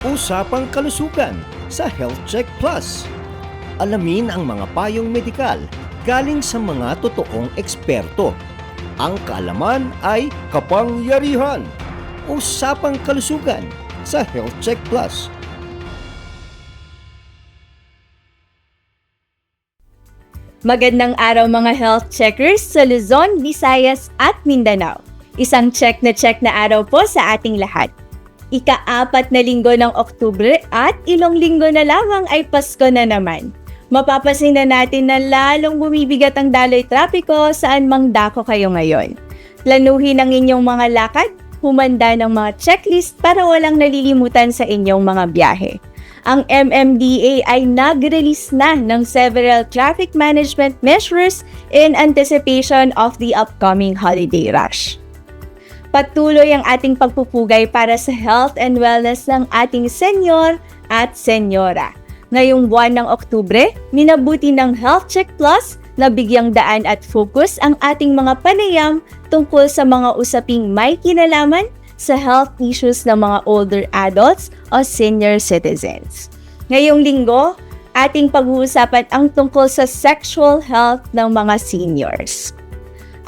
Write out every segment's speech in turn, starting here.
Usapang kalusugan sa Health Check Plus. Alamin ang mga payong medikal galing sa mga totoong eksperto. Ang kaalaman ay kapangyarihan. Usapang kalusugan sa Health Check Plus. Magandang araw mga health checkers sa Luzon, Visayas at Mindanao. Isang check na araw po sa ating lahat. Ika-4 na linggo ng Oktubre at ilong linggo na lamang ay Pasko na naman. Mapapansin na natin na lalong bumibigat ang daloy trapiko saan mang dako kayo ngayon. Planuhin ang inyong mga lakad, humanda ng mga checklist para walang nalilimutan sa inyong mga biyahe. Ang MMDA ay nag-release na ng several traffic management measures in anticipation of the upcoming holiday rush. Patuloy ang ating pagpupugay para sa health and wellness ng ating senyor at senyora. Ngayong buwan ng Oktubre, minabuti ng Health Check Plus na bigyang daan at focus ang ating mga panayam tungkol sa mga usaping may kinalaman sa health issues ng mga older adults o senior citizens. Ngayong linggo, ating pag-uusapan ang tungkol sa sexual health ng mga seniors.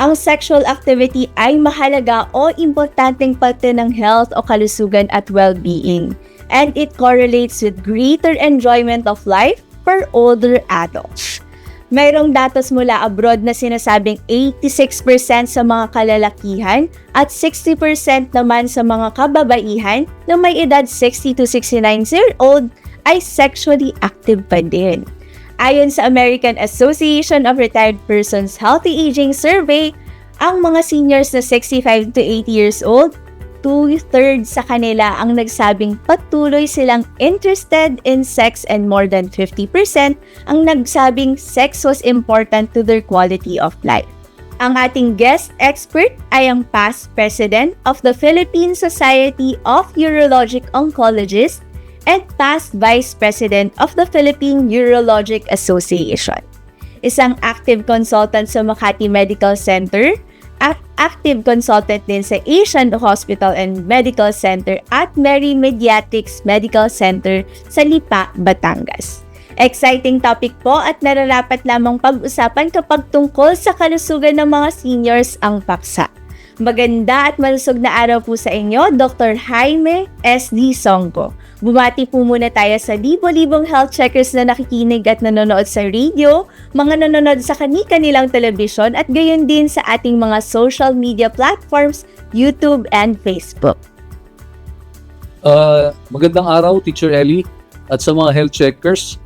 Ang sexual activity ay mahalaga o importanteng parte ng health o kalusugan at well-being, and it correlates with greater enjoyment of life for older adults. Mayroong datos mula abroad na sinasabing 86% sa mga kalalakihan at 60% naman sa mga kababaihan na may edad 60 to 69-year-old ay sexually active pa din. Ayon sa American Association of Retired Persons Healthy Aging Survey, ang mga seniors na 65 to 80 years old, 2/3 sa kanila ang nagsabing patuloy silang interested in sex and more than 50% ang nagsabing sex was important to their quality of life. Ang ating guest expert ay ang past president of the Philippine Society of Urologic Oncologists and past Vice President of the Philippine Urologic Association. Isang active consultant sa Makati Medical Center at active consultant din sa Asian Hospital and Medical Center at Mary Mediatics Medical Center sa Lipa, Batangas. Exciting topic po at nararapat lamang pag-usapan kapag tungkol sa kalusugan ng mga seniors ang paksa. Maganda at malusog na araw po sa inyo, Dr. Jaime S.D. Songco. Bumati po muna tayo sa libo-libong health checkers na nakikinig at nanonood sa radio, mga nanonood sa kanilang telebisyon at gayon din sa ating mga social media platforms, YouTube and Facebook. Magandang araw, Teacher Ellie, at sa mga health checkers.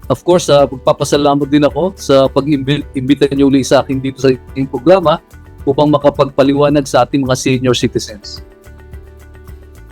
Of course, magpapasalamat din ako sa pag-imbita niyo ulit sa akin dito sa ating programa upang makapagpaliwanag sa ating mga senior citizens.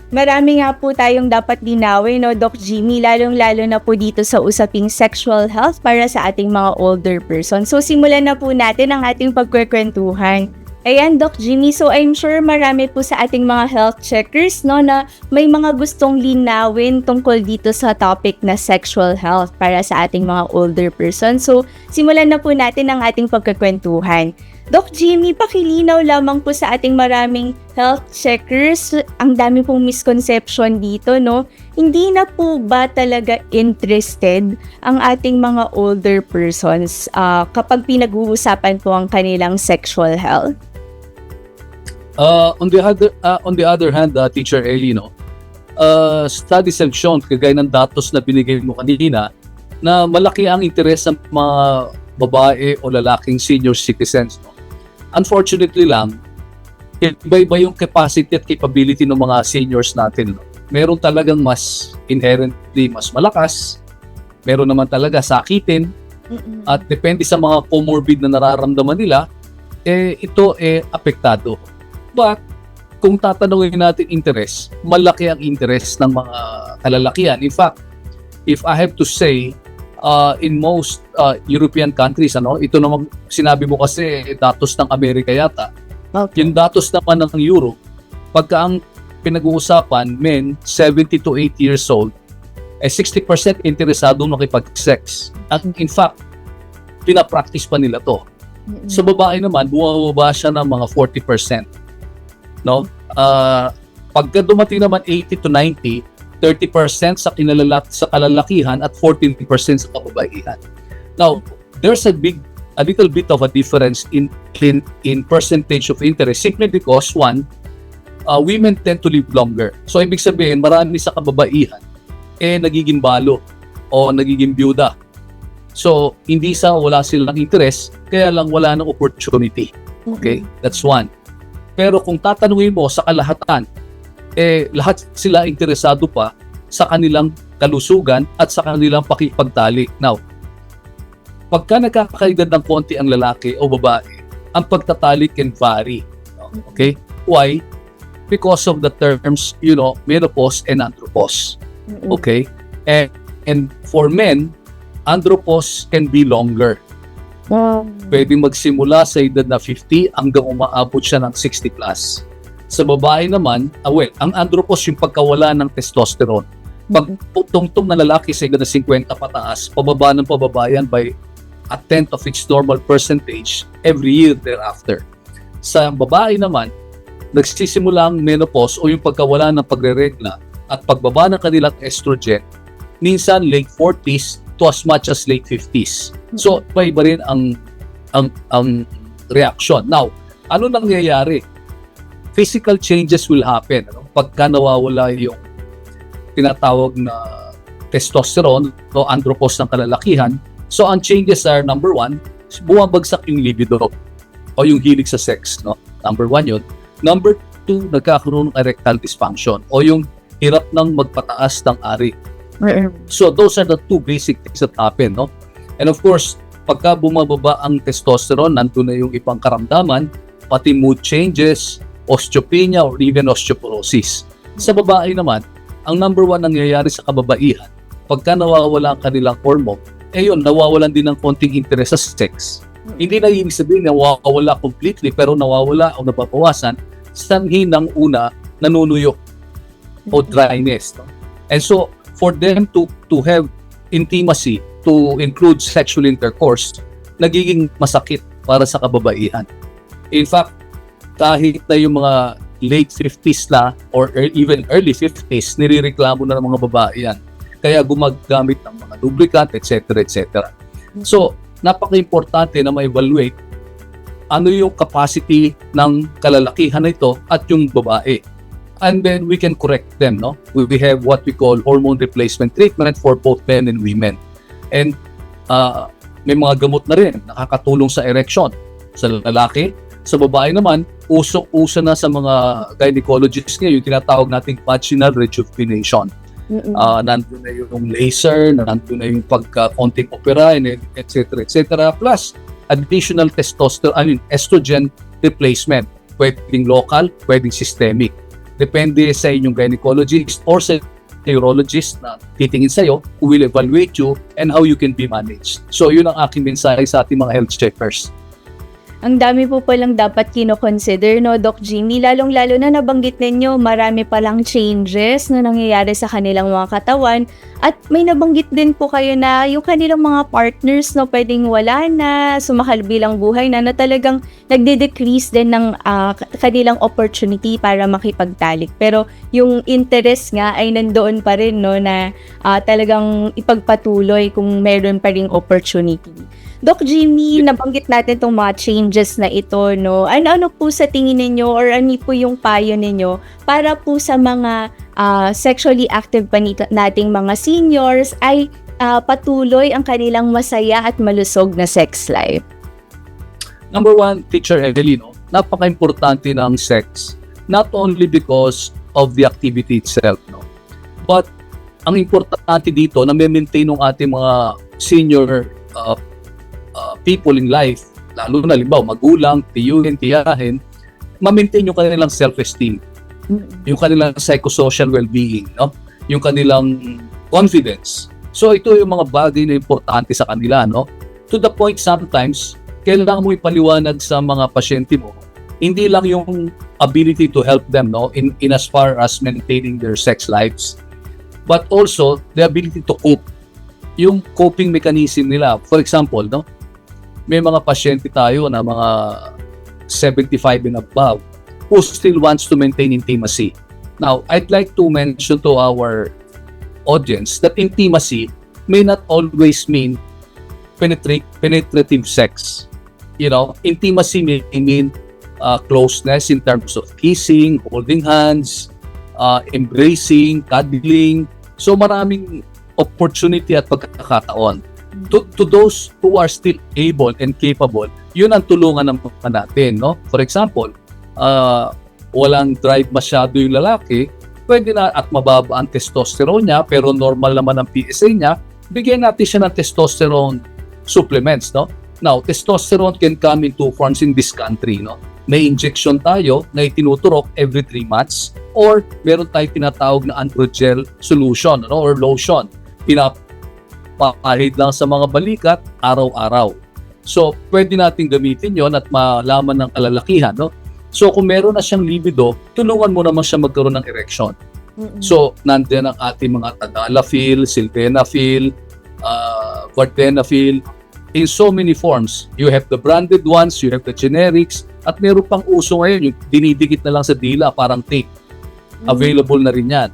Marami nga po tayong dapat linawin, no, Doc Jimmy, lalong-lalo na po dito sa usaping sexual health para sa ating mga older person. So, simulan na po natin ang ating pagkwekwentuhan. Ayan, Doc Jimmy, so I'm sure marami po sa ating mga health checkers, no, na may mga gustong linawin tungkol dito sa topic na sexual health para sa ating mga older person. So, simulan na po natin ang ating pagkwekwentuhan. Doc Jimmy, pakilinaw lamang po sa ating maraming health checkers. Ang dami pong misconception dito, no? Hindi na po ba talaga interested ang ating mga older persons kapag pinag-uusapan po ang kanilang sexual health? On the other hand, Teacher Ellie, studies have shown, kagaya ng datos na binigay mo kanina, na malaki ang interes ng mga babae o lalaking senior citizens. Unfortunately lang, iba-iba yung capacity at capability ng mga seniors natin. Meron talagang mas inherently mas malakas, meron naman talaga sakitin, at depende sa mga comorbid na nararamdaman nila, ito apektado. But kung tatanungin natin interest, malaki ang interest ng mga kalalakihan. In fact, if I have to say, in most European countries, ito naman sinabi mo kasi datos ng Amerika yata. Okay. Yung datos naman ng Europe, pagka ang pinag-uusapan, men 70 to 80 years old, 60% interesado makipag-sex. At in fact, pinapractice pa nila to. Sa babae naman, bumababa siya ng mga 40%. Pagka dumating naman 80 to 90, 30% sa kalalakihan at 14% sa kababaihan. Now, there's a little bit of a difference in percentage of interest simply because one, women tend to live longer. So ibig sabihin, marami sa kababaihan nagiging balo o nagiging byuda. So hindi wala silang interest, kaya lang wala ng opportunity. Okay? That's one. Pero kung tatanungin mo sa kalahatan, lahat sila interesado pa sa kanilang kalusugan at sa kanilang pakikipagtalik. Now, pagka nagkakaedad ng konti ang lalaki o babae, ang pagtatalik can vary. Okay? Why? Because of the terms, menopause and andropause. Okay? And for men, andropause can be longer. Pwedeng magsimula sa edad na 50 hanggang umaabot siya ng 60 plus. Sa babae naman, ang andropause yung pagkawala ng testosterone. Pag tungtong na lalaki sa edad na 50 pataas, pababa ng pababa yan by a tenth of its normal percentage every year thereafter. Sa babae naman, nagsisimula ang menopause o yung pagkawala ng pagreregla at pagbaba ng kanilang estrogen, minsan late 40s to as much as late 50s. So, iba rin ang reaction. Now, ano nangyayari? Physical changes will happen. Pagka nawawala yung tinatawag na testosterone o andropause ng kalalakihan. So, ang changes are, number one, bumabagsak yung libido o yung hilig sa sex. Number one yun. Number two, nagkakaroon ng erectile dysfunction o yung hirap ng magpataas ng ari. So, those are the two basic things that happen. And of course, pagka bumababa ang testosterone, nandun na yung ibang karamdaman, pati mood changes, osteopenia, or even osteoporosis. Sa babae naman, ang number one nangyayari sa kababaihan, pagka nawawala ang kanilang hormone, nawawalan din ng konting interest sa sex. Hindi na ibig sabihin na nawawala completely, pero nawawala o nababawasan, sanhi ng una, nanunuyok o dryness. And so, for them to have intimacy, to include sexual intercourse, nagiging masakit para sa kababaihan. In fact, kahit na yung mga late 50s na or even early 50s, nirereklamo na ng mga babae yan. Kaya gumagamit ng mga lubricant, etc. etc. So, napaka-importante na ma-evaluate ano yung capacity ng kalalakihan na ito at yung babae. And then we can correct them. We have what we call hormone replacement treatment for both men and women. And may mga gamot na rin nakakatulong sa erection sa lalaki. Sa babae naman, uso na sa mga gynecologists ngayon yung tinatawag nating vaginal rejuvenation. Nandun na yung laser, nandun na yung pagka-konting opera, etc. etc. Plus, additional estrogen replacement. Pwedeng local, pwedeng systemic. Depende sa inyong gynecologist or sa urologist na titingin sa'yo who will evaluate you and how you can be managed. So, yun ang aking mensahe sa ating mga health checkers. Ang dami po palang dapat kino-consider, Doc Jimmy? Lalong-lalo na nabanggit ninyo, marami palang changes na nangyayari sa kanilang mga katawan. At may nabanggit din po kayo na yung kanilang mga partners, pwedeng wala na, sumakalbilang buhay na talagang nagde-decrease din ng kanilang opportunity para makipagtalik. Pero yung interest nga ay nandoon pa rin, na talagang ipagpatuloy kung meron pa ring opportunity. Doc Jimmy, nabanggit natin itong mga changes na ito, Ano po sa tingin ninyo or ano po yung payo ninyo para po sa mga sexually active pa nating mga seniors ay patuloy ang kanilang masaya at malusog na sex life? Number one, Teacher Evelyn, napaka-importante ng sex. Not only because of the activity itself, but ang importante dito na may-maintain ng ating mga senior people in life, lalo na magulang, tiyuhin, tiyahin, ma-maintain yung kanilang self-esteem, yung kanilang psychosocial well-being, yung kanilang confidence. So ito yung mga bagay na importante sa kanila, To the point sometimes, kailangan mo ipaliwanag sa mga pasyente mo, hindi lang yung ability to help them, in as far as maintaining their sex lives, but also the ability to cope. Yung coping mechanism nila. For example, may mga pasyente tayo na mga 75 and above who still wants to maintain intimacy. Now, I'd like to mention to our audience that intimacy may not always mean penetrative sex. You know, intimacy may mean closeness in terms of kissing, holding hands, embracing, cuddling. So maraming opportunity at pagkakataon. To those who are still able and capable, yun ang tulungan ng mga natin, no? For example, walang drive masyado yung lalaki, pwede na at mababa ang testosterone niya, pero normal naman ang PSA niya, bigyan natin siya ng testosterone supplements, no? Now, testosterone can come in two forms in this country, no? May injection tayo na itinuturok every 3 months, or meron tayong tinatawag na androgel solution, no? Or lotion. Pinapahid lang sa mga balikat araw-araw. So, pwede natin gamitin yon at malaman ng kalalakihan, no? So, kung meron na siyang libido, tulungan mo naman siya magkaroon ng erection. So, nandiyan ang ating mga tadalafil, sildenafil, vardenafil, in so many forms. You have the branded ones, you have the generics, at meron pang uso ngayon, yung dinidikit na lang sa dila, parang tape. Available na rin yan.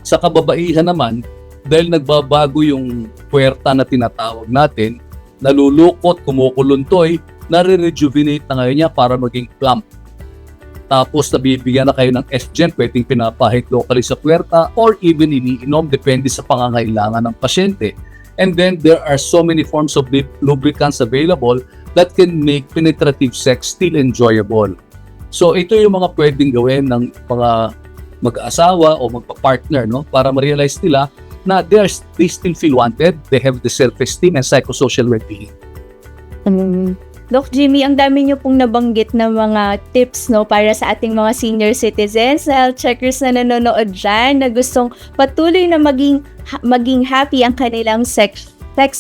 Sa kababaihan naman, dahil nagbabago yung puwerta na tinatawag natin, nalulukot, kumukuluntoy, nare-rejuvenate na ngayon niya para maging plump. Tapos nabibigyan na kayo ng estrogen, pwedeng pinapahit locally sa puwerta or even iniinom, depende sa pangangailangan ng pasyente. And then there are so many forms of lubricants available that can make penetrative sex still enjoyable. So ito yung mga pwedeng gawin ng mga mag-asawa o magpa-partner, no, para ma-realize nila na they still feel wanted, they have the self-esteem and psychosocial well-being. Doc Jimmy, ang dami niyo pong nabanggit na mga tips, no, para sa ating mga senior citizens, health checkers na nanonood dyan, na gustong patuloy na maging happy ang kanilang sex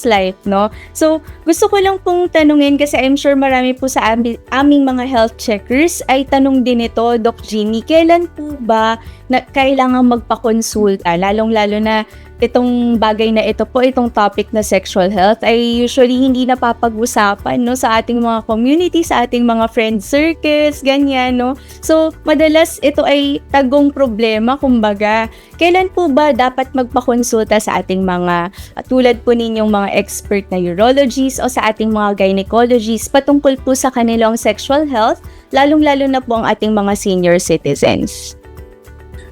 life, no? So, gusto ko lang pong tanungin, kasi I'm sure marami po sa aming mga health checkers ay tanong din ito, Doc Jimmy, kailan po ba na kailangan magpakonsulta, lalong-lalo na itong bagay na ito po, itong topic na sexual health ay usually hindi napapag-usapan, no, sa ating mga community, sa ating mga friend circles, ganyan, no. So, madalas ito ay tagong problema, kumbaga. Kailan po ba dapat magpakonsulta sa ating mga, tulad po ninyong mga expert na urologists o sa ating mga gynecologists patungkol po sa kanilang sexual health, lalong-lalo na po ang ating mga senior citizens?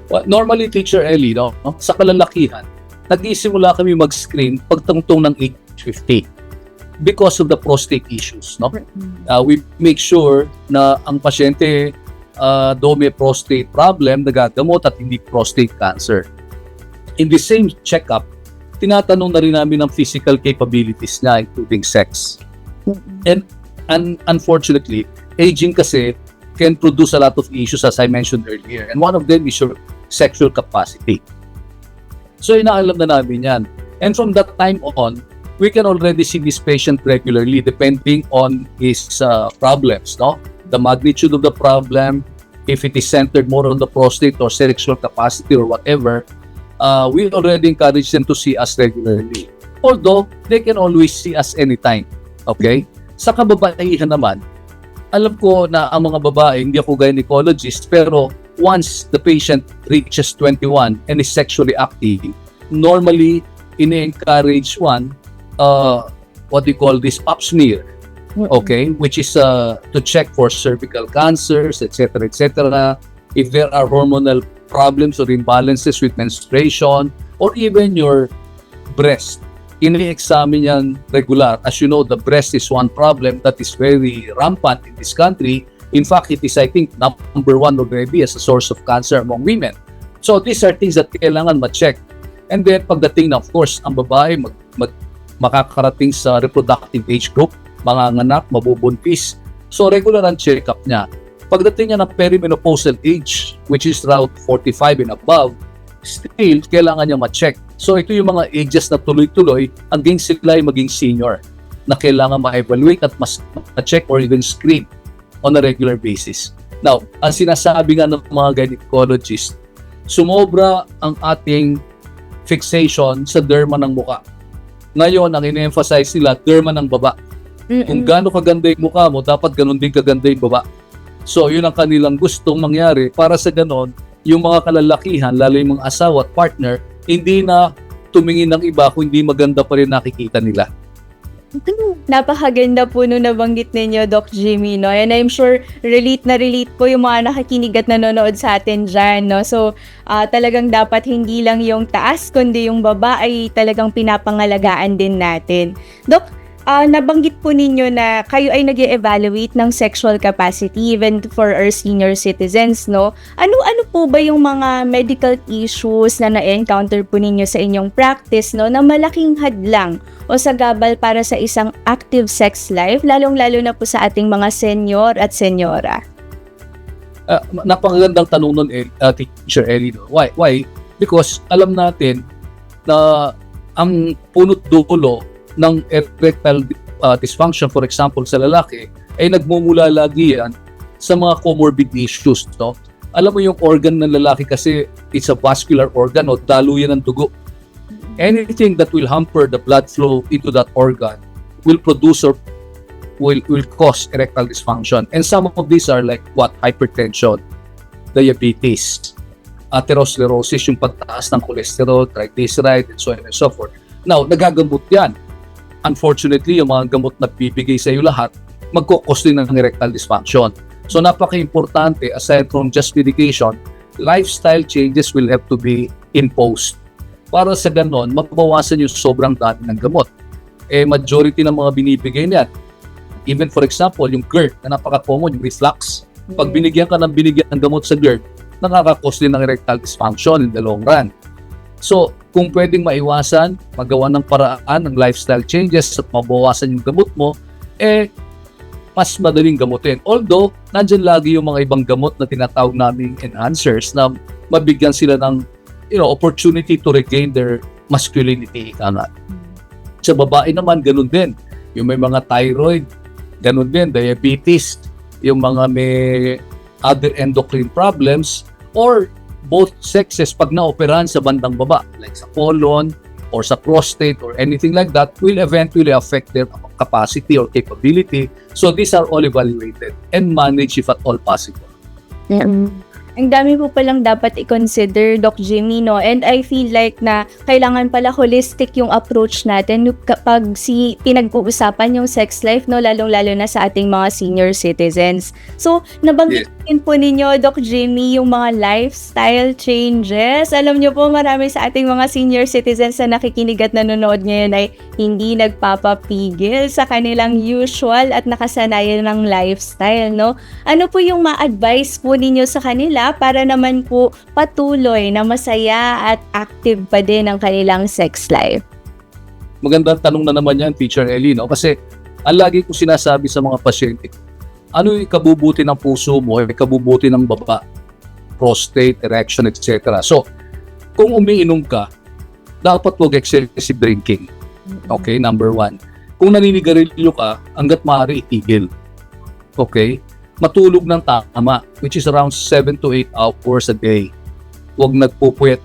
Well, normally, Teacher Ellie, no, sa kalalakihan, nag-isimula kami mag-screen pagtungtong ng age 50 because of the prostate issues, no? We make sure na ang pasyente do may prostate problem, nagagamot at hindi prostate cancer. In the same checkup, tinatanong na rin namin ang physical capabilities niya, including sex. And unfortunately, aging kasi can produce a lot of issues, as I mentioned earlier. And one of them is your sexual capacity. So, inaalam na namin yan. And from that time on, we can already see this patient regularly depending on his problems, no? The magnitude of the problem, if it is centered more on the prostate or sexual capacity or whatever, we already encourage them to see us regularly. Although, they can always see us anytime. Okay? Sa kababaihan naman, alam ko na ang mga babae, hindi ako gynecologist, pero once the patient reaches 21 and is sexually active, normally, ine-encourage one, what we call this pap smear, okay, which is to check for cervical cancers, etc., etc. If there are hormonal problems or imbalances with menstruation, or even your breast, ini-examine yan regular. As you know, the breast is one problem that is very rampant in this country. In fact, it is, I think, number 1 already as a source of cancer among women. So, these are things that kailangan ma-check. And then, pagdating na, of course, ang babae makakarating sa reproductive age group, manganganak, mabubuntis. So, regular ang check-up niya. Pagdating niya ng perimenopausal age, which is around 45 and above, still, kailangan niya ma-check. So, ito yung mga ages na tuloy-tuloy hanggang sila ay maging senior na kailangan ma-evaluate at ma-check or even screen on a regular basis. Now, ang sinasabi nga ng mga gynecologists, sumobra ang ating fixation sa derma ng muka. Ngayon, ang ine-emphasize nila, derma ng baba. Kung gaano kaganda yung mukha mo, dapat ganun din kaganda yung baba. So, yun ang kanilang gustong mangyari para sa ganon, yung mga kalalakihan, lalo yung mga asawa at partner, hindi na tumingin ng iba kung hindi maganda pa rin nakikita nila. Napakaganda po nung nabanggit ninyo, Doc Jimmy, no? And I'm sure relate po yung mga nakikinig at nanonood sa atin dyan, no? So, talagang dapat hindi lang yung taas, kundi yung baba ay talagang pinapangalagaan din natin. Doc, nabanggit po ninyo na kayo ay nag-evaluate ng sexual capacity even for our senior citizens, no? Ano po ba yung mga medical issues na na-encounter po ninyo sa inyong practice, no, na malaking hadlang o sagabal para sa isang active sex life, lalong-lalo na po sa ating mga senior at senyora? Napakagandang tanong nun, Teacher Ellie. No? Why? Because alam natin na ang punot dulo ng erectile dysfunction, for example, sa lalaki, ay nagmumula lagi yan sa mga comorbid issues. No? Alam mo yung organ ng lalaki kasi it's a vascular organ o daluyan ng dugo. Anything that will hamper the blood flow into that organ will produce or will cause erectile dysfunction. And some of these are like what? Hypertension, diabetes, atherosclerosis, yung pagtaas ng cholesterol, triglyceride, and so on and so forth. Now, nagagamot yan. Unfortunately, yung mga gamot na bibigay sa iyo lahat, magkukos din ng erectile dysfunction. So, napaka-importante, aside from just medication, lifestyle changes will have to be imposed. Para sa ganon, mabawasan yung sobrang dami ng gamot. Majority ng mga binibigay niyan, even for example, yung GERD, na napaka-common, yung reflux. Pag binigyan ka ng gamot sa GERD, nakakakos din ng erectile dysfunction in the long run. So, kung pwedeng maiwasan, magawa ng paraan ng lifestyle changes at mabawasan yung gamot mo, mas madaling gamutin. Although, nandyan lagi yung mga ibang gamot na tinatawag naming enhancers na mabigyan sila ng opportunity to regain their masculinity. Sa babae naman, ganun din. Yung may mga thyroid, ganun din, diabetes, yung mga may other endocrine problems, or both sexes pag na-operahan sa bandang baba, like sa colon or sa prostate or anything like that, will eventually affect their capacity or capability. So these are all evaluated and managed if at all possible. Ang dami po palang dapat i-consider, Doc Jimmy, no? And I feel like na kailangan pala holistic yung approach natin kapag pinag-uusapan yung sex life, no? Lalong-lalo na sa ating mga senior citizens. So, nabanggit din po ninyo, Doc Jimmy, yung mga lifestyle changes. Alam nyo po, marami sa ating mga senior citizens na nakikinig at nanonood ngayon ay hindi nagpapapigil sa kanilang usual at nakasanayan ng lifestyle, no? Ano po yung ma-advise po ninyo sa kanila para naman po patuloy na masaya at active pa din ang kanilang sex life? Magandang tanong na naman yan, Teacher Ellie, no? Kasi ang lagi ko sinasabi sa mga pasyente, ano yung ikabubuti ng puso mo, yung ikabubuti ng baba, prostate, erection, etc. So, kung umiinom ka, dapat huwag excessive drinking. Okay, number 1. Kung naninigarilyo ka, hanggat maaari itigil. Okay? Matulog ng tama, which is around 7 to 8 hours a day. Huwag nagpupuyat,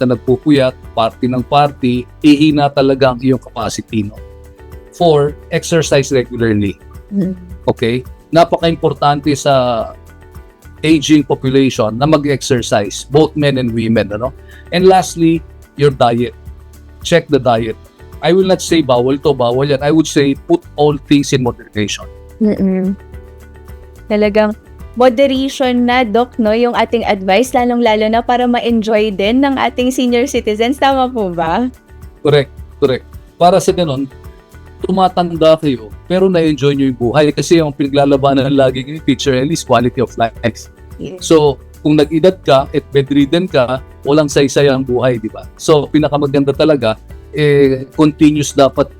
party ng party, ihina talaga ang iyong capacity. No? 4, exercise regularly. Okay? Napaka-importante sa aging population na mag-exercise, both men and women. Ano? And lastly, your diet. Check the diet. I will not say bawal yan. I would say put all things in moderation. Talagang moderation na, Doc, no, yung ating advice, lalong-lalo na para ma-enjoy din ng ating senior citizens. Tama po ba? Correct. Para sa ganun, tumatanda kayo, pero na-enjoy nyo yung buhay. Kasi yung pinaglalabanan lagi ni Teacher Ellie is quality of life. Yes. So, kung nag-edad ka at bedridden ka, walang saysay ang buhay, di ba? So, pinakamaganda talaga, continuous dapat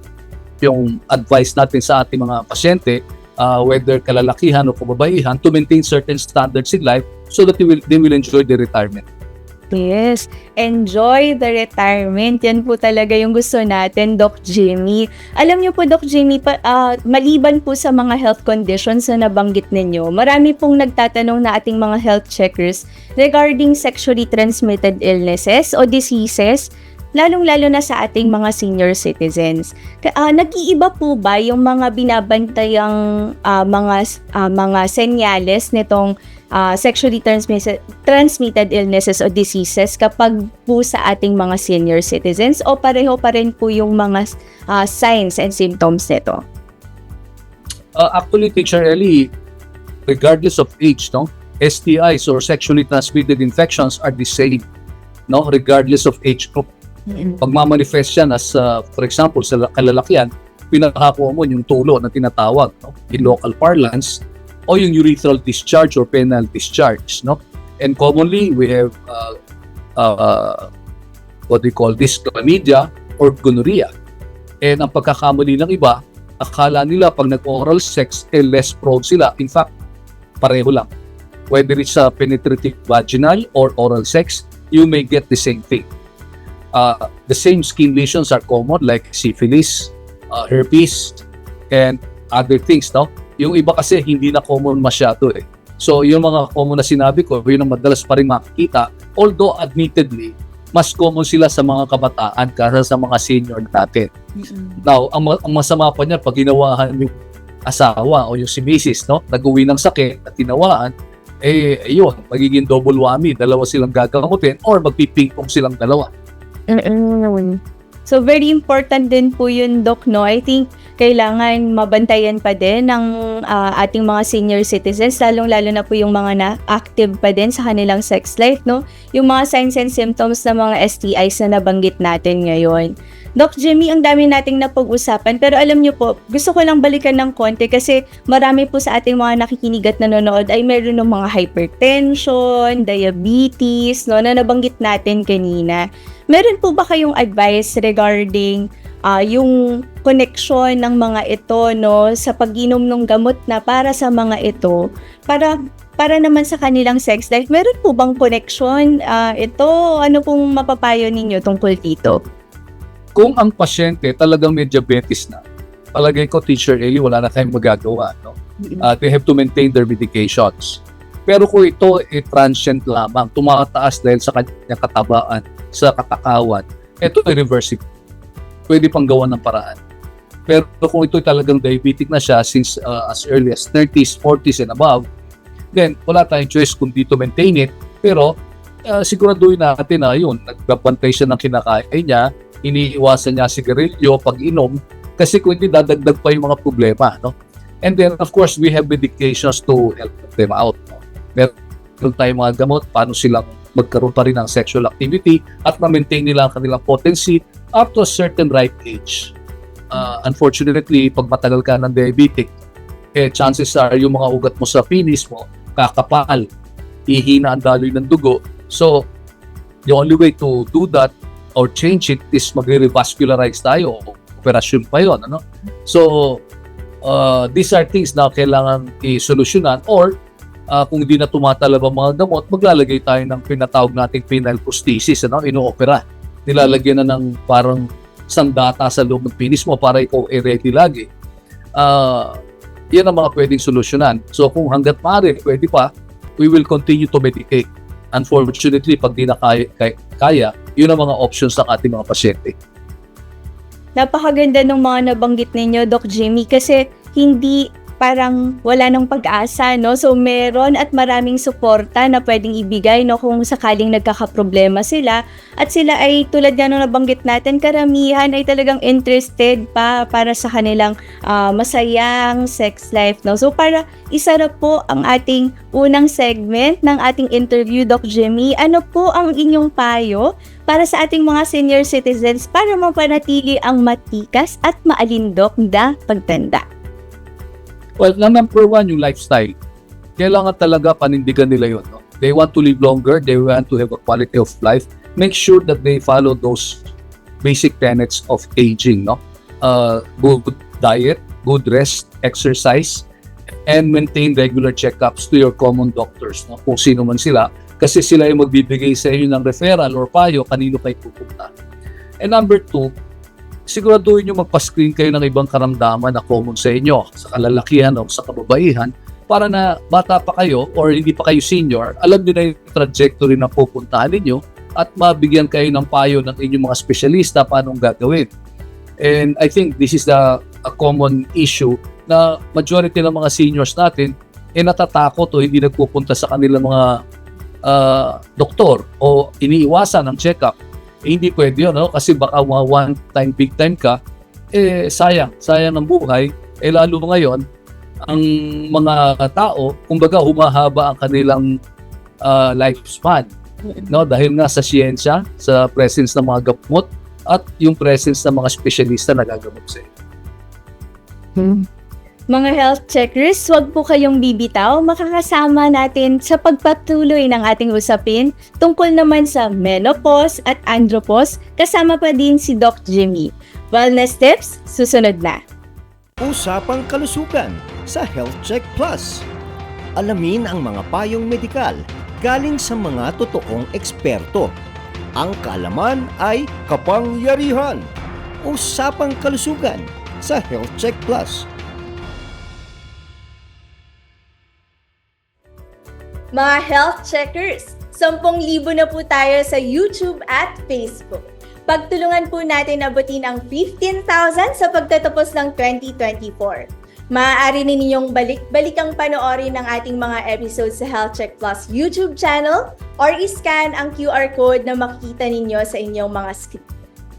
yung advice natin sa ating mga pasyente, whether kalalakihan o kababaihan, to maintain certain standards in life so that they will enjoy their retirement. Yes, enjoy the retirement. Yan po talaga yung gusto natin, Doc Jimmy. Alam niyo po, Doc Jimmy, maliban po sa mga health conditions na nabanggit ninyo, marami pong nagtatanong na ating mga health checkers regarding sexually transmitted illnesses o diseases, lalong-lalo na sa ating mga senior citizens. Nag-iiba po ba yung mga binabantayang mga senyales nitong sexually transmitted illnesses o diseases kapag po sa ating mga senior citizens o pareho pa rin po yung mga signs and symptoms nito? Actually, Teacher Ellie, regardless of age, no, STIs or sexually transmitted infections are the same, no, regardless of age group. Pagmamanifest yan as, for example, sa kalalakihan, pinaka-common yung tulo na tinatawag, no, in local parlance, o yung urethral discharge or penile discharge, no? And commonly, we have what we call this, chlamydia or gonorrhea. And ang pagkakamali ng iba, akala nila pag nag-oral sex, less prone sila. In fact, pareho lang. Whether it's penetrative vaginal or oral sex, you may get the same thing. The same skin lesions are common like syphilis, herpes, and other things, no? Yung iba kasi hindi na common masyado eh. So yung mga common na sinabi ko, yun ang madalas pa rin makikita. Although admittedly, mas common sila sa mga kabataan kaysa sa mga senior natin. Now, ang masama pa niya, pag ginawahan yung asawa o yung si misis, no, nag-uwi ng sakit at tinawaan, yun, magiging double whammy. Dalawa silang gagamutin or magpipingpong silang dalawa. So, very important din po yun, Doc, no? I think kailangan mabantayan pa din ng ating mga senior citizens, lalong-lalo na po yung mga na-active pa din sa kanilang sex life, no? Yung mga signs and symptoms ng mga STIs na nabanggit natin ngayon. Doc Jimmy, ang dami nating napag-usapan, pero alam nyo po, gusto ko lang balikan ng konti kasi marami po sa ating mga nakikinig at nanonood ay meron ng mga hypertension, diabetes, no, na nabanggit natin kanina. Meron po ba kayong advice regarding yung connection ng mga ito, no, sa pag-inom ng gamot na para sa mga ito, para naman sa kanilang sex life? Meron po bang connection ito? Ano pong mapapayo ninyo tungkol dito? Kung ang pasyente talagang may diabetes na, palagay ko, Teacher Ellie, wala na tayong magagawa, no? They have to maintain their medications. Pero kung ito transient lamang, tumataas dahil sa kanyang katabaan, sa katakawan, ito ay reversible. Pwede pang gawa ng paraan. Pero kung ito talagang diabetic na siya since as early as 30s, 40s and above, then wala tayong choice kundi to maintain it. Pero siguraduhin natin na yun, nagbabantay siya ng kinakain niya, iniiwasan niya sigarilyo, pag-inom, kasi kung hindi dadagdag pa yung mga problema, no? And then of course we have medications to help them out, no? Meron tayong mga gamot paano silang magkaroon pa rin ng sexual activity at ma-maintain nila ang kanilang potency up to a certain right age. Unfortunately, pag matagal ka ng diabetic, chances are yung mga ugat mo sa penis mo kakapal, ihina ang daloy ng dugo. So the only way to do that or change it is mag-revascularize tayo, operasyon pa yun, ano? So these are things na kailangan i-solusyonan, or kung hindi na tumatalab ang mga gamot, maglalagay tayo ng pinatawag nating penile prosthesis, ano? Ino-opera. Nilalagyan na ng parang sandata sa loob ng penis mo para ikaw ready lagi. Yan ang mga pwedeng solusyonan. So kung hanggat maaari, pwede pa, we will continue to medicate. Unfortunately, pag di na kaya, yun ang mga options ng ating mga pasyente. Napakaganda ng mga nabanggit ninyo, Doc Jimmy, kasi hindi parang wala nang pag-asa, no? So, meron at maraming suporta na pwedeng ibigay, no, kung sakaling nagkakaproblema sila. At sila ay, tulad nga nung nabanggit natin, karamihan ay talagang interested pa para sa kanilang masayang sex life, no? So, para isarap po ang ating unang segment ng ating interview, Doc Jimmy, ano po ang inyong payo para sa ating mga senior citizens para mapanatili ang matikas at maalindok na pagtanda? Well, number one, yung lifestyle. Kailangan talaga panindigan nila yun, no? They want to live longer, they want to have a quality of life. Make sure that they follow those basic tenets of aging, no? Good diet, good rest, exercise, and maintain regular checkups to your common doctors, no? Kung sino man sila, kasi sila yung magbibigay sa inyo ng referral or payo kanino kayo pupunta. And number two, siguraduhin nyo magpa-screen kayo ng ibang karamdaman na common sa inyo, sa kalalakihan o sa kababaihan, para na bata pa kayo or hindi pa kayo senior, alam nyo na yung trajectory na pupuntahan ninyo at mabigyan kayo ng payo ng inyong mga espesyalista paano gagawin. And I think this is a common issue na majority ng mga seniors natin natatakot o hindi nagpupunta sa kanilang mga doktor o iniiwasan ang check-up, hindi pwede yun, no? Kasi baka mga one time, big time ka, sayang ng buhay. Lalo ngayon, ang mga tao, kumbaga humahaba ang kanilang lifespan. No? Dahil nga sa siyensya, sa presence ng mga gamot, at yung presence ng mga espesyalista na gagamot sa inyo. Mga health checkers, huwag po kayong bibitaw. Makakasama natin sa pagpatuloy ng ating usapin tungkol naman sa menopause at andropause. Kasama pa din si Doc Jimmy. Wellness tips, susunod na. Usapang kalusugan sa Health Check Plus. Alamin ang mga payong medikal galing sa mga totoong eksperto. Ang kaalaman ay kapangyarihan. Usapang kalusugan sa Health Check Plus. Mga health checkers, 10,000 na po tayo sa YouTube at Facebook. Pagtulungan po natin abutin ang 15,000 sa pagtatapos ng 2024. Maaari ninyong balik-balikang panoorin ng ating mga episodes sa Health Check Plus YouTube channel or iscan ang QR code na makikita ninyo sa inyong mga screen.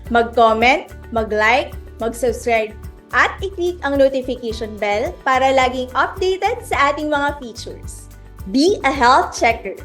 Mag-comment, mag-like, mag-subscribe at i-click ang notification bell para laging updated sa ating mga features. Be a health checker.